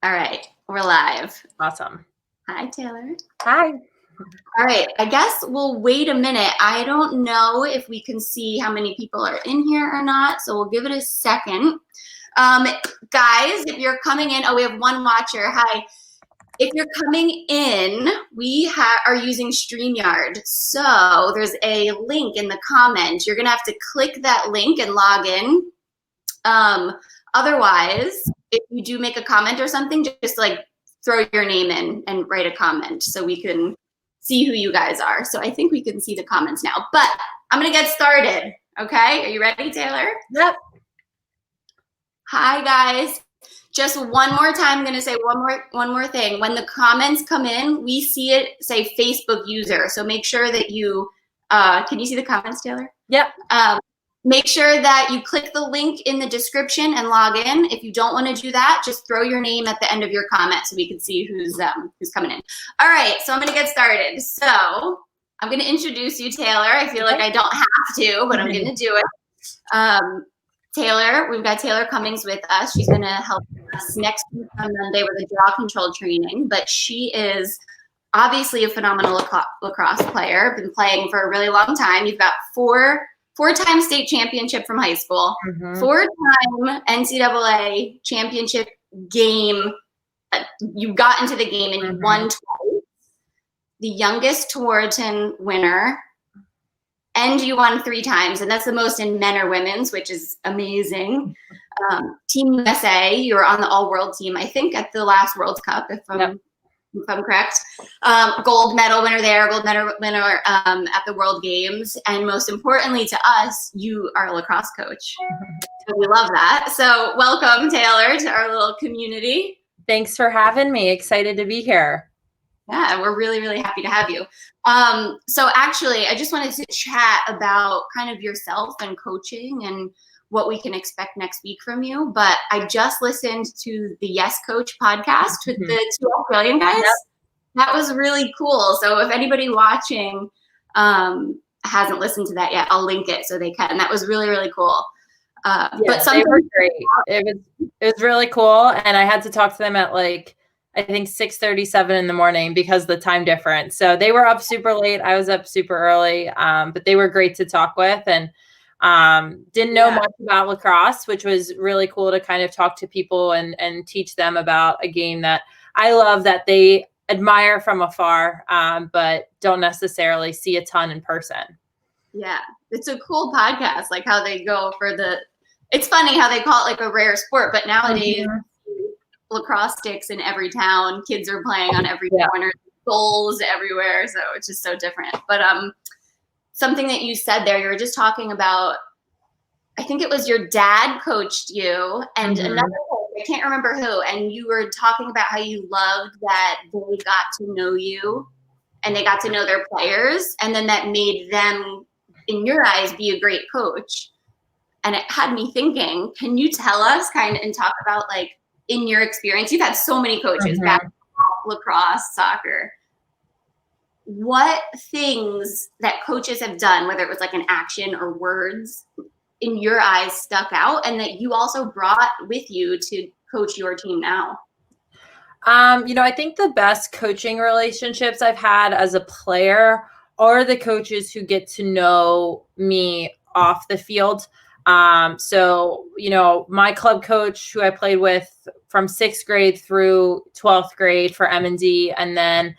All right, we're live. Awesome. Hi, Taylor. Hi. All right, I guess we'll wait a minute. I don't know if we can see how many people are in here or not, so we'll give it a second. Guys, if you're coming in, we have one watcher. Hi. If you're coming in, we are using StreamYard. So there's a link in the comments. You're going to have to click that link and log in. Otherwise, if you do make a comment or something, just like throw your name in and write a comment so we can see who you guys are. So I think we can see the comments now, but I'm going to get started. Okay. Are you ready, Taylor? Yep. Hi, guys. Just one more time, I'm going to say one more thing. When the comments come in, we see it say Facebook user. So make sure that you, can you see the comments, Taylor? Yep. Make sure that you click the link in the description and log in. If you don't want to do that, just throw your name at the end of your comment so we can see who's coming in. All right, so I'm going to get started. So I'm going to introduce you, Taylor. I feel like I don't have to, but I'm going to do it. Taylor, we've got Taylor Cummings with us. She's going to help us next week on Monday with a draw control training, but she is obviously a phenomenal lacrosse player, been playing for a really long time. You've got four-time state championship from high school, four-time NCAA championship game. You got into the game and you won twice. The youngest Tewaaraton winner. And you won 3 times, and that's the most in men or women's, which is amazing. Team USA, you were on the all-world team, I think, at the last World Cup, if I'm correct. Gold medal winner there, gold medal winner at the World Games, and most importantly to us, you are a lacrosse coach. So we love that. So welcome, Taylor, to our little community. Thanks for having me. Excited to be here. Yeah, we're really, really happy to have you. So actually, I just wanted to chat about kind of yourself and coaching and what we can expect next week from you. But I just listened to the Yes Coach podcast with the 2 Australian guys. Yep. That was really cool. So if anybody watching hasn't listened to that yet, I'll link it so they can. That was really, really cool. But they were great. It was really cool. And I had to talk to them at I think 6:37 in the morning because of the time difference. So they were up super late. I was up super early, but they were great to talk with and didn't know much about lacrosse, which was really cool to kind of talk to people and teach them about a game that I love that they admire from afar, but don't necessarily see a ton in person. Yeah, it's a cool podcast, like how they go for it's funny how they call it like a rare sport, but nowadays lacrosse sticks in every town, kids are playing on every corner, goals everywhere, so it's just so different. But something that you said there, you were just talking about, I think it was your dad coached you and another coach, I can't remember who, and you were talking about how you loved that they got to know you and they got to know their players, and then that made them, in your eyes, be a great coach. And it had me thinking, can you tell us kind of and talk about in your experience, you've had so many coaches, basketball, lacrosse, soccer. What things that coaches have done, whether it was like an action or words, in your eyes stuck out and that you also brought with you to coach your team now? I think the best coaching relationships I've had as a player are the coaches who get to know me off the field. So, my club coach who I played with from 6th grade through 12th grade for M&D, and then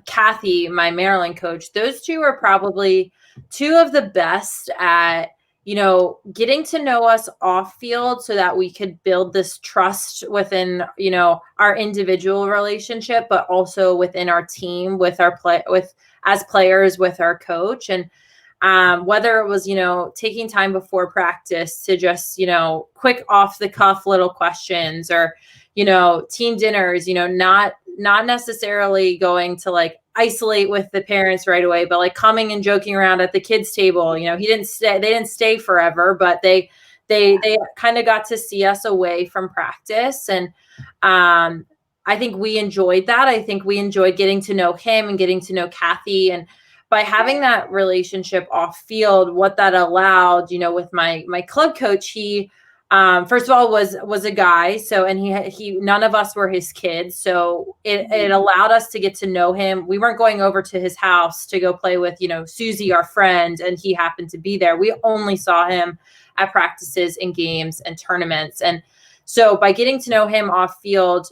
Kathy, my Maryland coach, those 2 are probably 2 of the best at, getting to know us off field so that we could build this trust within, our individual relationship, but also within our team, as players with our coach. And whether it was, taking time before practice to just, quick off the cuff little questions or, team dinners, not necessarily going to isolate with the parents right away, but coming and joking around at the kids' table. They didn't stay forever, but they kind of got to see us away from practice. And I think we enjoyed that. I think we enjoyed getting to know him and getting to know Kathy, and by having that relationship off field, what that allowed, with my club coach, he first of all was a guy. So, and he none of us were his kids. So it allowed us to get to know him. We weren't going over to his house to go play with, Susie, our friend, and he happened to be there. We only saw him at practices and games and tournaments. And so by getting to know him off field,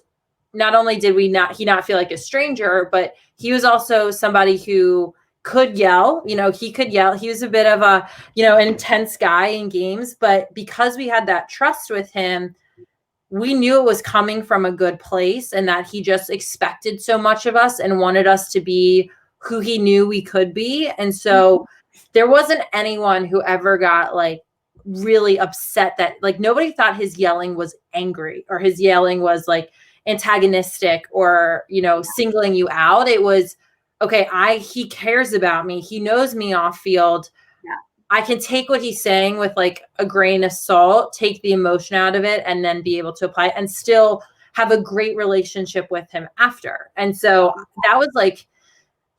not only did he not feel like a stranger, but he was also somebody who could yell. He could yell. He was a bit of a, intense guy in games, but because we had that trust with him, we knew it was coming from a good place and that he just expected so much of us and wanted us to be who he knew we could be. And so there wasn't anyone who ever got like really upset that like nobody thought his yelling was angry or his yelling was like antagonistic or, singling you out. It was, okay, he cares about me. He knows me off field. Yeah. I can take what he's saying with like a grain of salt, take the emotion out of it, and then be able to apply it and still have a great relationship with him after. And so that was like,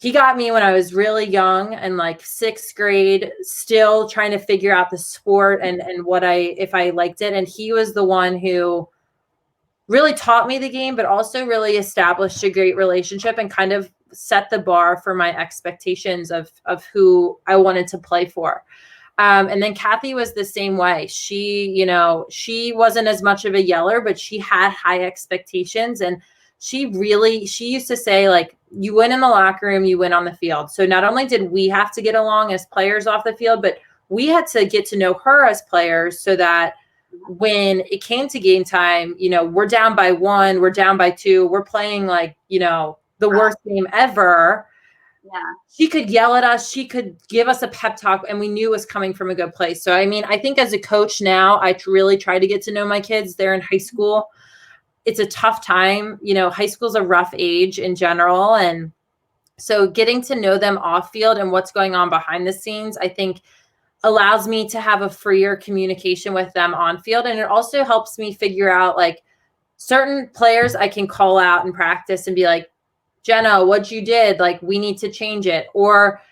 he got me when I was really young and like 6th grade, still trying to figure out the sport and if I liked it. And he was the one who really taught me the game, but also really established a great relationship and kind of set the bar for my expectations of who I wanted to play for. And then Kathy was the same way. She wasn't as much of a yeller, but she had high expectations. And she used to say, like, you win in the locker room, you win on the field. So not only did we have to get along as players off the field, but we had to get to know her as players so that when it came to game time, we're down by 1, we're down by 2, we're playing like, the worst game ever. Yeah. She could yell at us. She could give us a pep talk and we knew it was coming from a good place. So, I mean, I think as a coach now, I really try to get to know my kids. They're in high school. It's a tough time. High school's a rough age in general. And so getting to know them off field and what's going on behind the scenes, I think allows me to have a freer communication with them on field. And it also helps me figure out like certain players I can call out in practice and be like, Jenna, what you did, like, we need to change it. Or,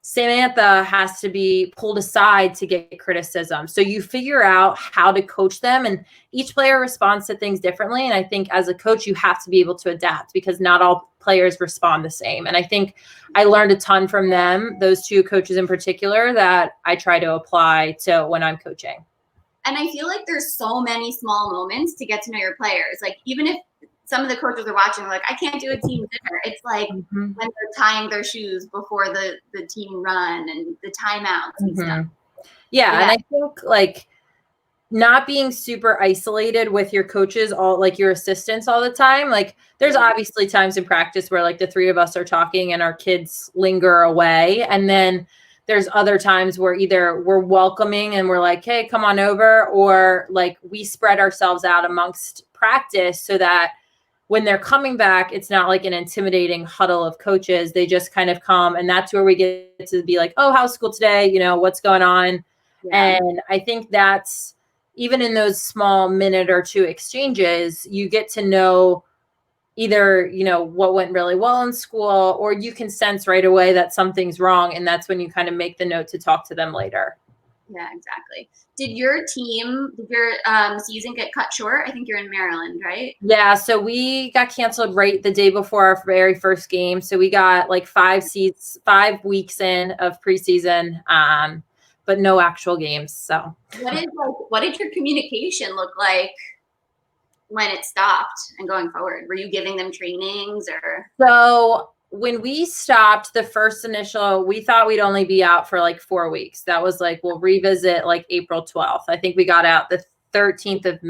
Samantha has to be pulled aside to get criticism. So you figure out how to coach them, and each player responds to things differently. And I think as a coach, you have to be able to adapt because not all players respond the same. And I think I learned a ton from them, those 2 coaches in particular, that I try to apply to when I'm coaching. And I feel like there's so many small moments to get to know your players. Like, even if some of the coaches are watching, like, I can't do a team dinner. It's like when they're tying their shoes before the team run and the timeouts and stuff. Yeah. And I think like not being super isolated with your coaches, all like your assistants all the time. Like there's obviously times in practice where like the 3 of us are talking and our kids linger away. And then there's other times where either we're welcoming and we're like, hey, come on over, or like we spread ourselves out amongst practice so that when they're coming back, it's not like an intimidating huddle of coaches. They just kind of come, and that's where we get to be like, oh, how's school today? What's going on? Yeah. And I think that's even in those small minute or 2 exchanges, you get to know either, what went really well in school, or you can sense right away that something's wrong. And that's when you kind of make the note to talk to them later. Yeah, exactly. Did your season get cut short? I think you're in Maryland, right? Yeah, so we got canceled right the day before our very first game. So we got like 5 weeks in of preseason, but no actual games. So what did your communication look like when it stopped and going forward? Were you giving them trainings or? So when we stopped the first initial, we thought we'd only be out for like 4 weeks. That was like, we'll revisit like April 12th. I think we got out the 13th of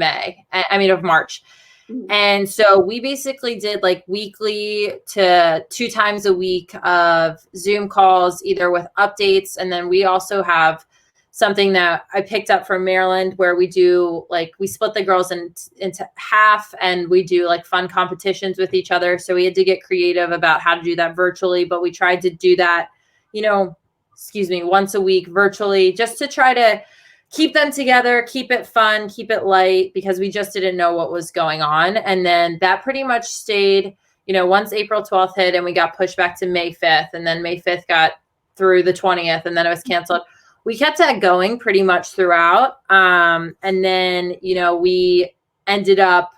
March. Mm-hmm. And so we basically did like weekly to 2 times a week of Zoom calls, either with updates. And then we also have something that I picked up from Maryland where we do like, we split the girls into half and we do like fun competitions with each other. So we had to get creative about how to do that virtually, but we tried to do that, once a week virtually, just to try to keep them together, keep it fun, keep it light, because we just didn't know what was going on. And then that pretty much stayed, once April 12th hit and we got pushed back to May 5th, and then May 5th got through the 20th and then it was canceled. we kept that going pretty much throughout. And then, we ended up,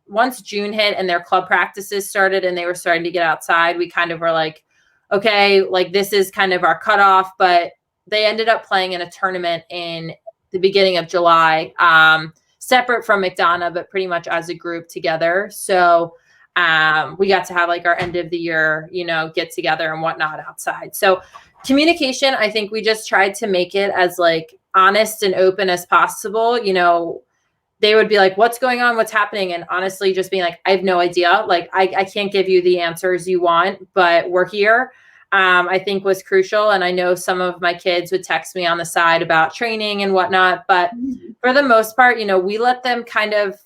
once June hit and their club practices started and they were starting to get outside, we kind of were like, okay, like this is kind of our cutoff. But they ended up playing in a tournament in the beginning of July, separate from McDonough, but pretty much as a group together. So we got to have like our end of the year, get together and whatnot outside. So communication, I think we just tried to make it as like honest and open as possible. They would be like, what's going on? What's happening? And honestly, just being like, I have no idea. Like, I can't give you the answers you want, but we're here. I think was crucial. And I know some of my kids would text me on the side about training and whatnot, but for the most part, we let them kind of,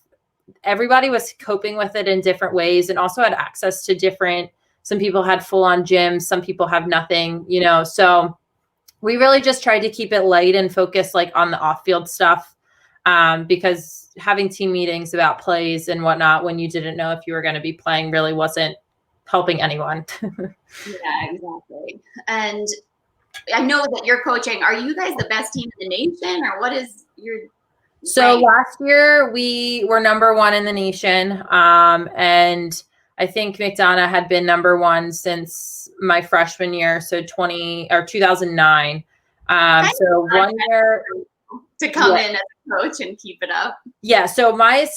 everybody was coping with it in different ways and also had access to some people had full on gyms, some people have nothing, so we really just tried to keep it light and focus like on the off field stuff. Because having team meetings about plays and whatnot when you didn't know if you were going to be playing really wasn't helping anyone. Yeah, exactly. And I know that you're coaching. Are you guys the best team in the nation, or what is your So rank? last year we were number one in the nation. And I think McDonough had been number one since my freshman year. So 2009. So 1 year To come in as a coach and keep it up. Yeah. So I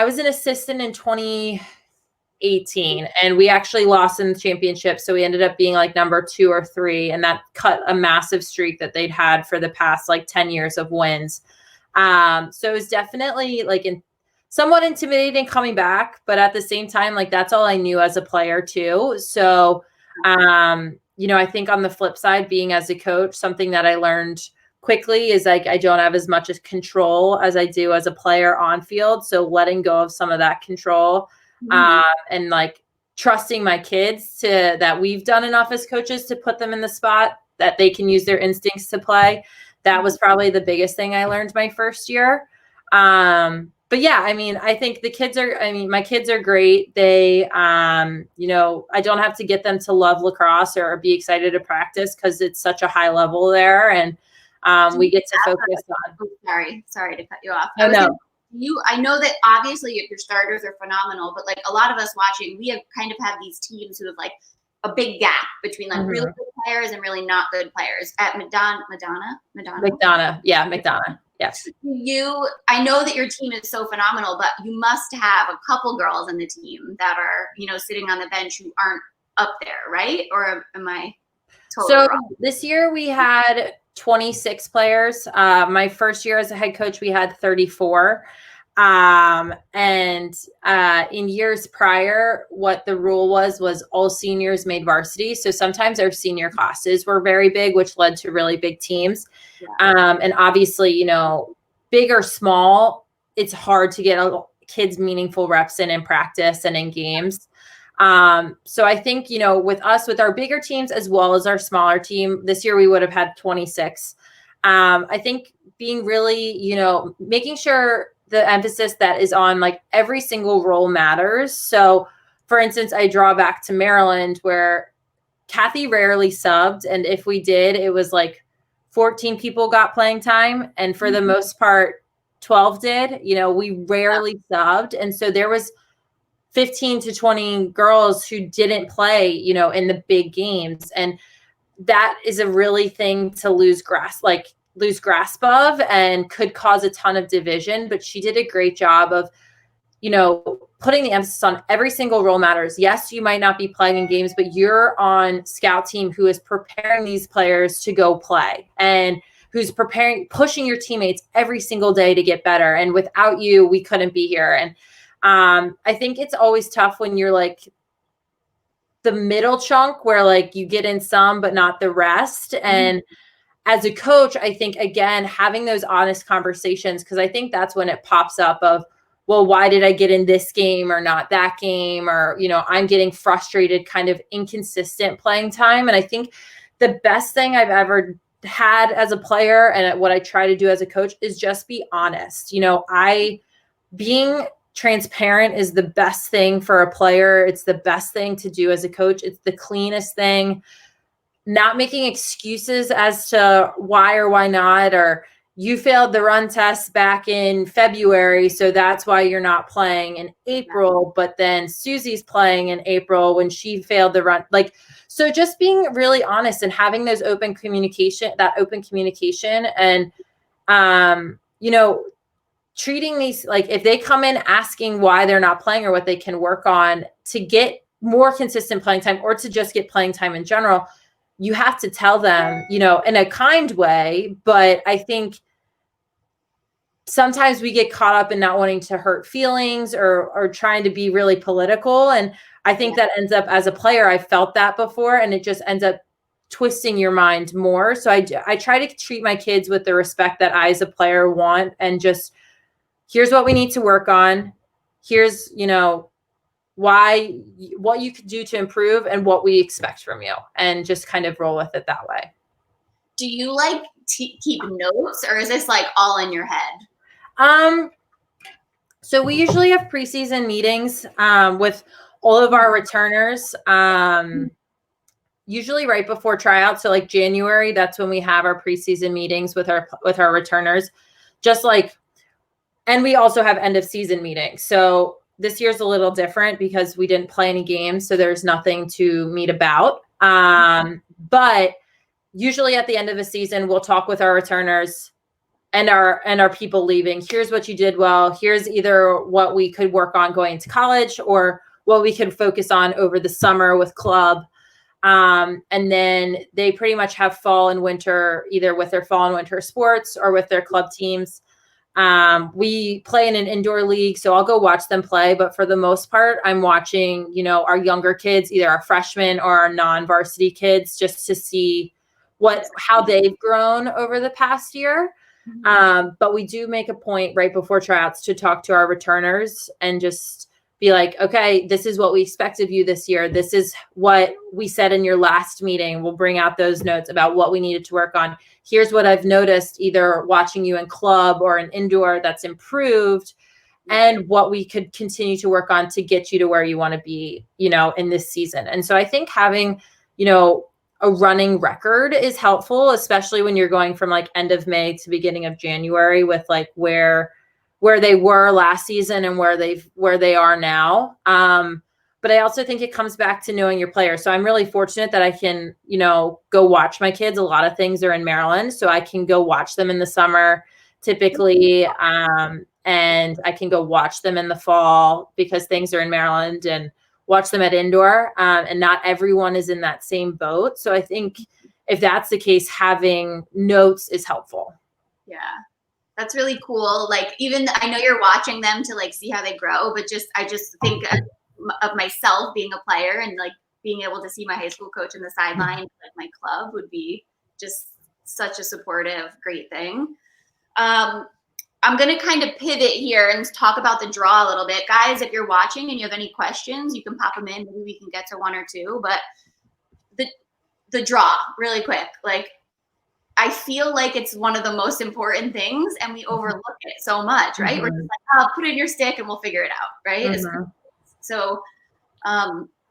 was an assistant in 2018 and we actually lost in the championship. So we ended up being like number 2 or 3. And that cut a massive streak that they'd had for the past like 10 years of wins. So it was definitely like somewhat intimidating coming back, but at the same time, like that's all I knew as a player too. So, I think on the flip side, being as a coach, something that I learned quickly is like I don't have as much control as I do as a player on field. So letting go of some of that control, and like trusting my kids that we've done enough as coaches to put them in the spot that they can use their instincts to play. That was probably the biggest thing I learned my first year. But yeah, I think my kids are great. They, I don't have to get them to love lacrosse or be excited to practice because it's such a high level there. And we get to focus on. Sorry to cut you off. Oh, no. I know that obviously your starters are phenomenal, but like a lot of us watching, we have kind of had these teams who have like a big gap between like really good players and really not good players. At McDonough. Yeah, McDonough. Yes. I know that your team is so phenomenal, but you must have a couple girls in the team that are, sitting on the bench who aren't up there, right? Or am I totally wrong? This year we had 26 players. My first year as a head coach, we had 34. And in years prior, what the rule was all seniors made varsity. So sometimes our senior classes were very big, which led to really big teams. Yeah. And obviously, big or small, it's hard to get kids meaningful reps in practice and in games. So I think, with our bigger teams as well as our smaller team, this year we would have had 26. I think being really, making sure the emphasis that is on like every single role matters. So for instance, I draw back to Maryland where Kathy rarely subbed. And if we did, it was like 14 people got playing time. And for the most part, 12 did, we rarely subbed. And so there was 15 to 20 girls who didn't play, in the big games. And that is a really thing to lose grasp of and could cause a ton of division. But she did a great job of, putting the emphasis on every single role matters. Yes, you might not be playing in games, but you're on scout team who is preparing these players to go play and who's pushing your teammates every single day to get better. And without you, we couldn't be here. And I think it's always tough when you're like the middle chunk where like you get in some, but not the rest. And as a coach, I think, again, having those honest conversations, because I think that's when it pops up of, well, why did I get in this game or not that game? Or, I'm getting frustrated, kind of inconsistent playing time. And I think the best thing I've ever had as a player and what I try to do as a coach is just be honest. Being transparent is the best thing for a player. It's the best thing to do as a coach. It's the cleanest thing. not making excuses as to why or why not, or you failed the run test back in February, so that's why you're not playing in April, but then Susie's playing in April when she failed the run. Like, so just being really honest and having those open communication and, you know, treating these, like if they come in asking why they're not playing or what they can work on to get more consistent playing time or to just get playing time in general, you have to tell them, you know, in a kind way. But I think sometimes we get caught up in not wanting to hurt feelings or trying to be really political. And I think that ends up, as a player, I felt that before, and it just ends up twisting your mind more. So I try to treat my kids with the respect that I as a player want, and just, here's what we need to work on. Here's, you know, what you could do to improve and what we expect from you, and just kind of roll with it that way. Do you like keep notes, or is this like all in your head? So we usually have preseason meetings with all of our returners, usually right before tryouts. So like January, that's when we have our preseason meetings with our returners. Just like, and we also have end of season meetings. So this year's a little different because we didn't play any games, so there's nothing to meet about. But usually at the end of the season, we'll talk with our returners and our people leaving. Here's what you did well. Here's either what we could work on going to college or what we could focus on over the summer with club. And then they pretty much have fall and winter, either with their fall and winter sports or with their club teams. We play in an indoor league, so I'll go watch them play. But for the most part, I'm watching, you know, our younger kids, either our freshmen or our non-varsity kids, just to see how they've grown over the past year. But we do make a point right before tryouts to talk to our returners and just be like, okay, this is what we expect of you this year. This is what we said in your last meeting. We'll bring out those notes about what we needed to work on. Here's what I've noticed either watching you in club or in indoor that's improved, and what we could continue to work on to get you to where you want to be, you know, in this season. And so I think having, you know, a running record is helpful, especially when you're going from like end of May to beginning of January with like where they were last season and where they are now. But I also think it comes back to knowing your players. So I'm really fortunate that I can, you know, go watch my kids. A lot of things are in Maryland, so I can go watch them in the summer typically. And I can go watch them in the fall because things are in Maryland, and watch them at indoor. And not everyone is in that same boat. So I think if that's the case, having notes is helpful. Yeah. That's really cool. Like, even I know you're watching them to like see how they grow, but I just think of myself being a player and like being able to see my high school coach in the sideline, like my club, would be just such a supportive, great thing. I'm going to kind of pivot here and talk about the draw a little bit. Guys, if you're watching and you have any questions, you can pop them in. Maybe we can get to one or two, but the draw really quick. Like, I feel like it's one of the most important things, and we overlook it so much, right? Mm-hmm. We're just like, oh, put it in your stick and we'll figure it out, right? Mm-hmm. So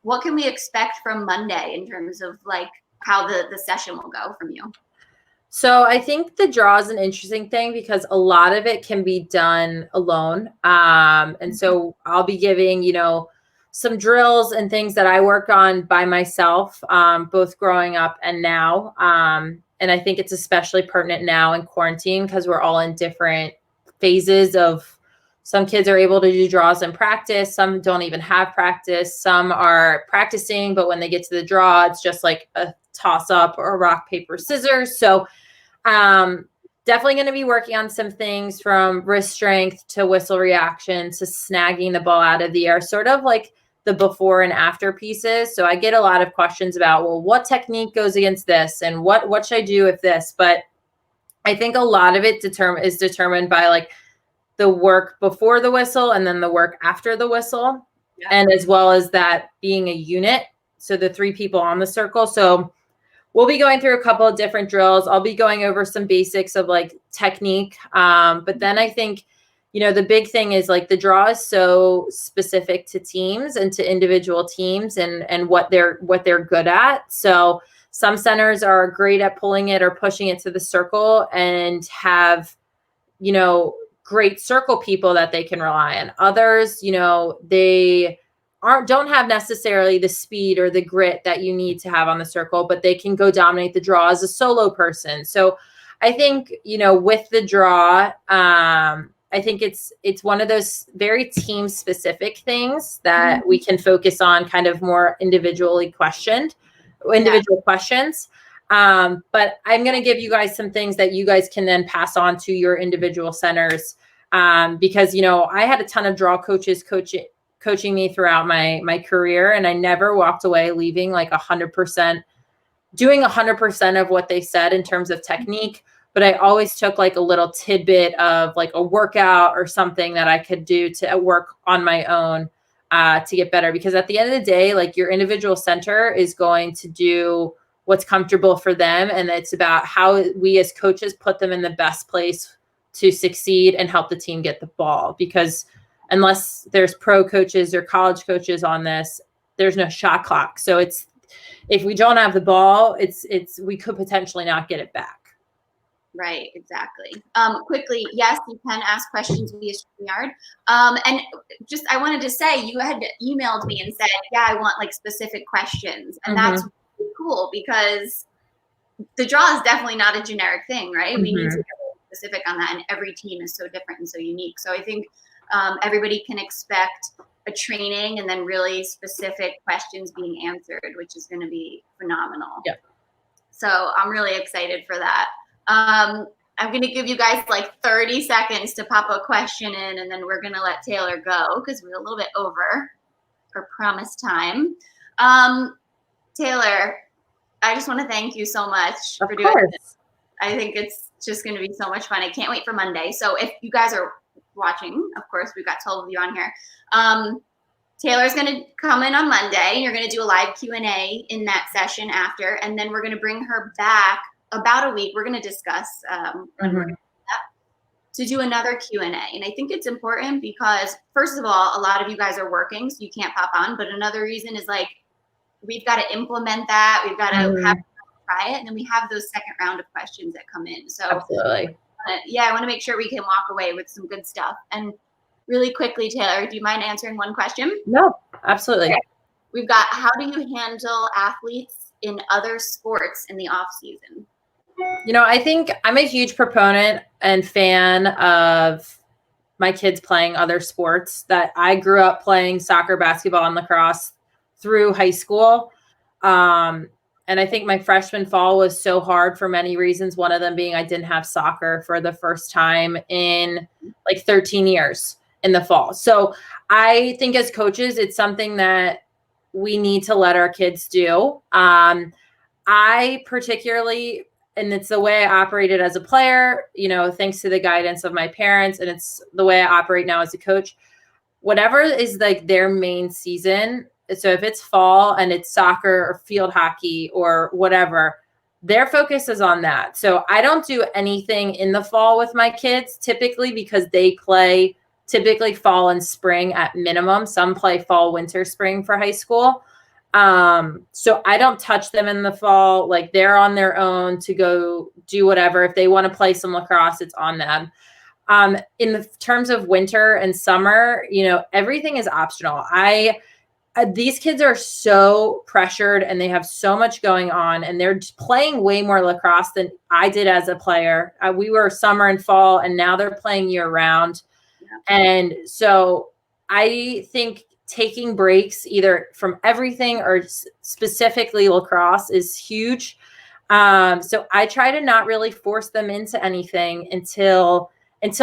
what can we expect from Monday in terms of like how the session will go from you? So I think the draw is an interesting thing because a lot of it can be done alone. And so I'll be giving, you know, some drills and things that I work on by myself, both growing up and now. And I think it's especially pertinent now in quarantine because we're all in different phases of, some kids are able to do draws in practice. Some don't even have practice. Some are practicing, but when they get to the draw, it's just like a toss up or rock, paper, scissors. So definitely going to be working on some things from wrist strength to whistle reaction to snagging the ball out of the air, sort of like the before and after pieces. So I get a lot of questions about, well, what technique goes against this and what should I do with this? But I think a lot of it is determined by like the work before the whistle and then the work after the whistle. Yeah. And as well as that being a unit. So the three people on the circle. So we'll be going through a couple of different drills. I'll be going over some basics of like technique. But then I think, you know, the big thing is like the draw is so specific to teams and to individual teams and what they're good at. So Some centers are great at pulling it or pushing it to the circle and have, great circle people that they can rely on. Others, they don't have necessarily the speed or the grit that you need to have on the circle, but they can go dominate the draw as a solo person. So I think, with the draw, I think it's one of those very team specific things that we can focus on kind of more individual questions. But I'm going to give you guys some things that you guys can then pass on to your individual centers. Because, I had a ton of draw coaches coaching me throughout my career, and I never walked away leaving like 100%, doing 100% of what they said in terms of technique. But I always took like a little tidbit of like a workout or something that I could do to work on my own to get better. Because at the end of the day, like your individual center is going to do what's comfortable for them. And it's about how we as coaches put them in the best place to succeed and help the team get the ball. Because unless there's pro coaches or college coaches on this, there's no shot clock. So if we don't have the ball, we could potentially not get it back. Right, exactly. Quickly, yes, you can ask questions via StreamYard. And just, I wanted to say, you had emailed me and said, yeah, I want like specific questions. And that's really cool, because the draw is definitely not a generic thing, right? We need to get specific on that, and every team is so different and so unique. So I think everybody can expect a training and then really specific questions being answered, which is going to be phenomenal. Yeah. So I'm really excited for that. I'm going to give you guys like 30 seconds to pop a question in, and then we're going to let Taylor go because we're a little bit over our promised time. Taylor, I just want to thank you so much for doing this. I think it's just going to be so much fun. I can't wait for Monday. So if you guys are watching, of course, we've got 12 of you on here. Taylor's going to come in on Monday, and you're going to do a live Q&A in that session after, and then we're going to bring her back about a week. We're going to discuss to do another Q&A. And I think it's important because, first of all, a lot of you guys are working, so you can't pop on. But another reason is like, we've got to implement that. We've got to have to try it. And then we have those second round of questions that come in. So absolutely. I want to make sure we can walk away with some good stuff. And really quickly, Taylor, do you mind answering one question? No, absolutely. Okay. We've got, how do you handle athletes in other sports in the off season? I think I'm a huge proponent and fan of my kids playing other sports. That I grew up playing soccer, basketball, and lacrosse through high school. And I think my freshman fall was so hard for many reasons. One of them being I didn't have soccer for the first time in like 13 years in the fall. So I think as coaches, it's something that we need to let our kids do. I particularly, and it's the way I operated as a player, thanks to the guidance of my parents, and it's the way I operate now as a coach. Whatever is like their main season, so if it's fall and it's soccer or field hockey or whatever, their focus is on that. So I don't do anything in the fall with my kids typically, because they play typically fall and spring at minimum. Some play fall, winter, spring for high school. So I don't touch them in the fall. Like, they're on their own to go do whatever. If they want to play some lacrosse, it's on them. In the terms of winter and summer, everything is optional. These kids are so pressured and they have so much going on, and they're playing way more lacrosse than I did as a player. We were summer and fall, and now they're playing year round. Yeah. And so I think taking breaks either from everything or specifically lacrosse is huge. So I try to not really force them into anything until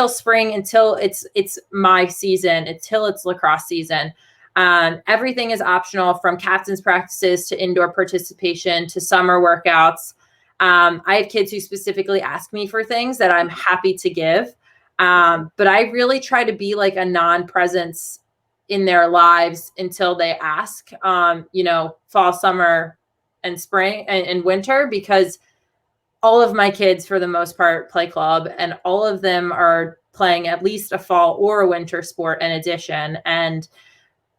spring, until it's my season, until it's lacrosse season. Everything is optional, from captain's practices to indoor participation to summer workouts. I have kids who specifically ask me for things that I'm happy to give. But I really try to be like a non-presence in their lives until they ask, fall, summer, and spring and winter, because all of my kids, for the most part, play club, and all of them are playing at least a fall or a winter sport in addition. And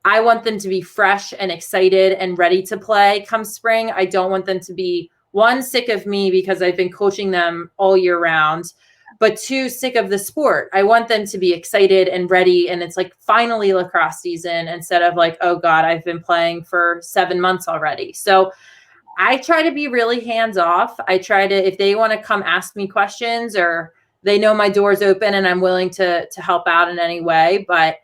I want them to be fresh and excited and ready to play come spring. I don't want them to be one, sick of me because I've been coaching them all year round, but two, sick of the sport. I want them to be excited and ready. And it's like finally lacrosse season instead of like, oh God, I've been playing for 7 months already. So I try to be really hands off. I try to, if they want to come ask me questions or they know my door's open and I'm willing to help out in any way. But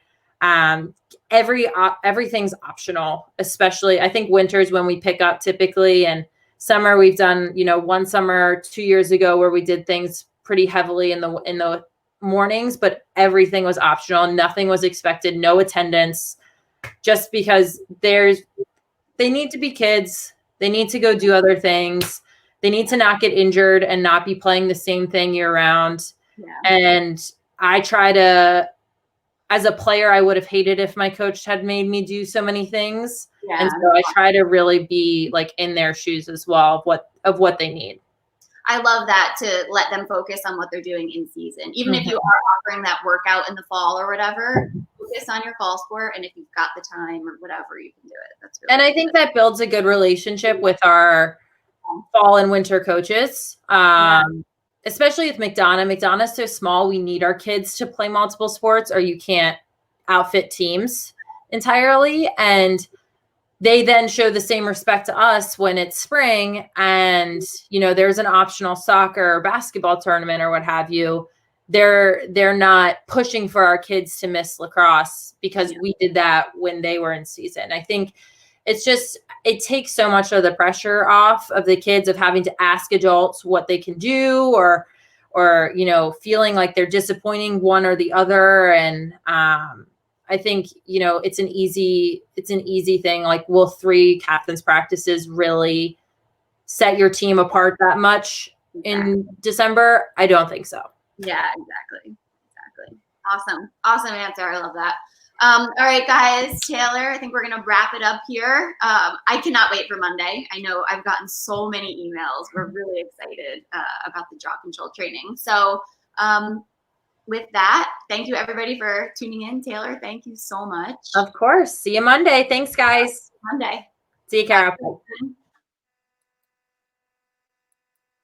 everything's optional, especially I think winter's when we pick up typically, and summer we've done, one summer 2 years ago where we did things pretty heavily in the mornings, but everything was optional. Nothing was expected, no attendance, just because they need to be kids. They need to go do other things. They need to not get injured and not be playing the same thing year round. Yeah. And I try to, as a player, I would have hated if my coach had made me do so many things. Yeah. And so I try to really be like in their shoes as well of what they need. I love that, to let them focus on what they're doing in season. Even if you are offering that workout in the fall or whatever, focus on your fall sport. And if you've got the time or whatever, you can do it. That's really And I think that builds a good relationship with our fall and winter coaches. Especially with McDonough. McDonough's so small, we need our kids to play multiple sports or you can't outfit teams entirely. And they then show the same respect to us when it's spring and, there's an optional soccer or basketball tournament or what have you. They're not pushing for our kids to miss lacrosse because we did that when they were in season. I think it's just, it takes so much of the pressure off of the kids of having to ask adults what they can do or feeling like they're disappointing one or the other. And I think, it's an easy thing. Like, will 3 captains practices really set your team apart that much in December? I don't think so. Yeah, exactly. Awesome answer. I love that. All right, guys, Taylor, I think we're going to wrap it up here. I cannot wait for Monday. I know I've gotten so many emails. We're really excited about the jaw control training. So with that, thank you everybody for tuning in. Taylor, thank you so much. Of course. See you Monday. Thanks, guys. Monday. See you, Kara.